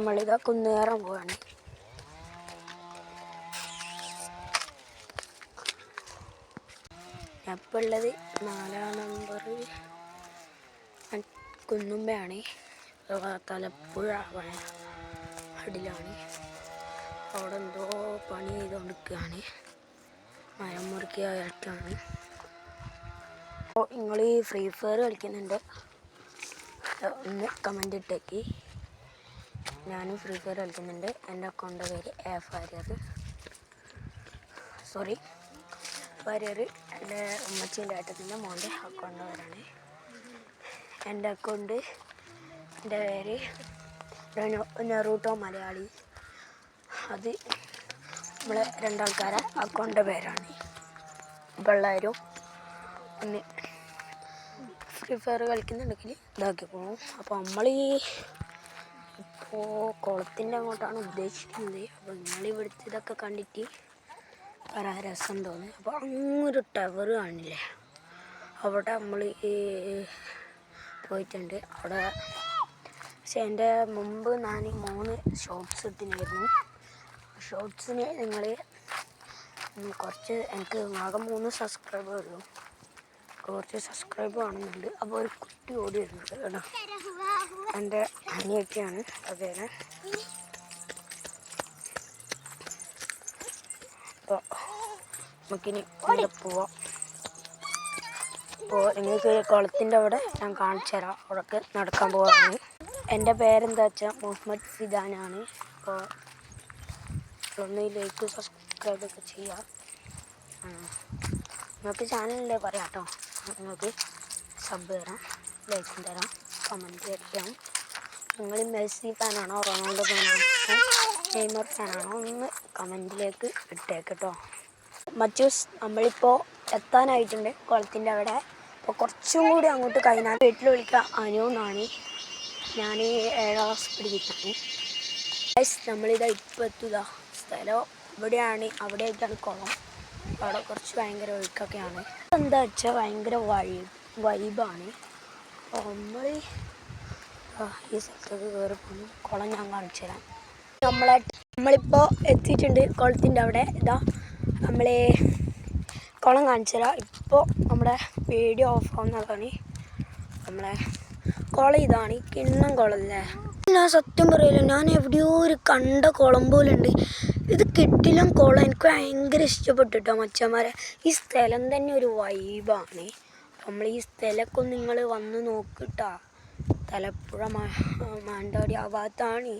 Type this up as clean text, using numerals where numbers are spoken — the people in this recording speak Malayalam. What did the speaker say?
നമ്മളിതാ കുന്നേറാൻ പോവാണ്. ഇപ്പോൾ ഉള്ളത് 4-ാം നമ്പർ കുന്നുമ്പയാണ്. തലപ്പുഴ അടിയിലാണ്. അവിടെ എന്തോ പണി ചെയ്തുകൊണ്ടിരിക്കുകയാണ്. മരം മുറിക്കായിട്ടാണ്. അപ്പോൾ നിങ്ങൾ ഈ ഫ്രീ ഫയർ കളിക്കുന്നുണ്ട് ഒന്ന് കമൻ്റ് ഇട്ടേക്ക്. ഞാനും ഫ്രീ ഫയർ കളിക്കുന്നുണ്ട്. എൻ്റെ അക്കൗണ്ടിൻ്റെ പേര് വാര്യർ. എൻ്റെ ഉമ്മച്ചീൻ്റെ ഏട്ടത്തിൻ്റെ മോൻ്റെ അക്കൗണ്ടിൻ്റെ പേരാണ്. എൻ്റെ അക്കൗണ്ടിൻ്റെ പേര് നെറൂട്ടോ മലയാളി. അത് നമ്മളെ രണ്ടാൾക്കാരെ അക്കൗണ്ടിൻ്റെ പേരാണ്. അപ്പോൾ എല്ലാവരും ഒന്ന് ഫ്രീ ഫയർ കളിക്കുന്നുണ്ടെങ്കിൽ ഇതാക്കി പോകും. അപ്പോൾ നമ്മൾ ഇപ്പോൾ കുളത്തിൻ്റെ അങ്ങോട്ടാണ് ഉദ്ദേശിക്കുന്നത്. അപ്പോൾ നിങ്ങളിവിടുത്തെ ഇതൊക്കെ കണ്ടിട്ട് പറയാൻ രസം തോന്നി. അപ്പോൾ അങ്ങൊരു ടവർ കാണില്ലേ, അവിടെ നമ്മൾ പോയിട്ടുണ്ട്. അവിടെ പക്ഷേ എൻ്റെ മുമ്പ് ഞാൻ 3 ഷോർട്സ് ഇട്ടിരുന്നു. ഷോർട്സിന് നിങ്ങൾ കുറച്ച് എനിക്ക് ആകെ 3 സബ്സ്ക്രൈബേ ഉള്ളൂ. കുറച്ച് സബ്സ്ക്രൈബ് കാണുന്നുണ്ട്. അപ്പോൾ ഒരു കുട്ടി ഓടി വരുന്നുണ്ട് കേട്ടോ. എൻ്റെ അനിയൊക്കെയാണ് അതേനെ. അപ്പോൾ നമുക്കിനി ഇവിടെ പോവാം. അപ്പോൾ നിങ്ങൾക്ക് കുളത്തിൻ്റെ അവിടെ ഞാൻ കാണിച്ചു തരാം. അവിടെയൊക്കെ നടക്കാൻ പോവാണ്. എൻ്റെ പേരെന്താ വെച്ചാൽ മുഹമ്മദ് ഫിദാനാണ്. അപ്പോൾ ഒന്ന് ലൈക്ക് സബ്സ്ക്രൈബൊക്കെ ചെയ്യാം. നിങ്ങൾക്ക് ചാനലിൻ്റെ പറയാം കേട്ടോ. നിങ്ങൾക്ക് സബ് തരാം, ലൈക്കും തരാം, കമൻറ്റ് ചെയ്യാം. നിങ്ങൾ മെസ്സി ഫാനാണോ റൊണാൾഡോ ഫാനാണോ നെയ്മർ ഫാനാണോ ഒന്ന് കമൻറ്റിലേക്ക് ഇട്ടേക്കട്ടോ. മച്ചൂസ് നമ്മളിപ്പോൾ എത്താനായിട്ടുണ്ട് കുളത്തിൻ്റെ അവിടെ. അപ്പോൾ കുറച്ചും കൂടി അങ്ങോട്ട് കഴിഞ്ഞാൽ വീട്ടിൽ വിളിക്കുക അനു എന്നാണ്. ഞാൻ 7ാം ക്ലാസ് പഠിക്കുന്നതാണ്. നമ്മളിതാ ഇപ്പോൾ എത്തുക. സ്ഥലം ഇവിടെയാണ്, അവിടെയായിട്ടാണ് കുളം. അവിടെ കുറച്ച് ഭയങ്കര ഒഴുക്കൊക്കെയാണ്. എന്താ വെച്ചാൽ ഭയങ്കര വൈബാണ്. അപ്പോൾ ഈ സ്ഥലത്തൊക്കെ കയറി പോകുന്നു. കുളം ഞാൻ കാണിച്ചു തരാം. നമ്മളിപ്പോൾ എത്തിയിട്ടുണ്ട് കുളത്തിൻ്റെ അവിടെ. ഇതാ നമ്മൾ കുളം കാണിച്ചു തരാം. ഇപ്പോൾ നമ്മുടെ വീഡിയോ ഓഫ് ആവുന്നതാണ്. നമ്മളെ കുളം ഇതാണ്, കിണ്ണം കുളമല്ലേ. ഞാൻ സത്യം പറയില്ല, ഞാൻ എവിടെയോ ഒരു കണ്ട കുളം പോലുണ്ട്. ഇത് കിട്ടിലും കുളം എനിക്ക് ഭയങ്കര ഇഷ്ടപ്പെട്ടിട്ടോ മച്ചന്മാരെ. ഈ സ്ഥലം തന്നെ ഒരു വൈബാണ്. നമ്മൾ ഈ സ്ഥലമൊക്കെ നിങ്ങൾ വന്ന് നോക്കിട്ടാ. തലപ്പുഴ മാനന്തവാടി ആ ഭാഗത്താണ്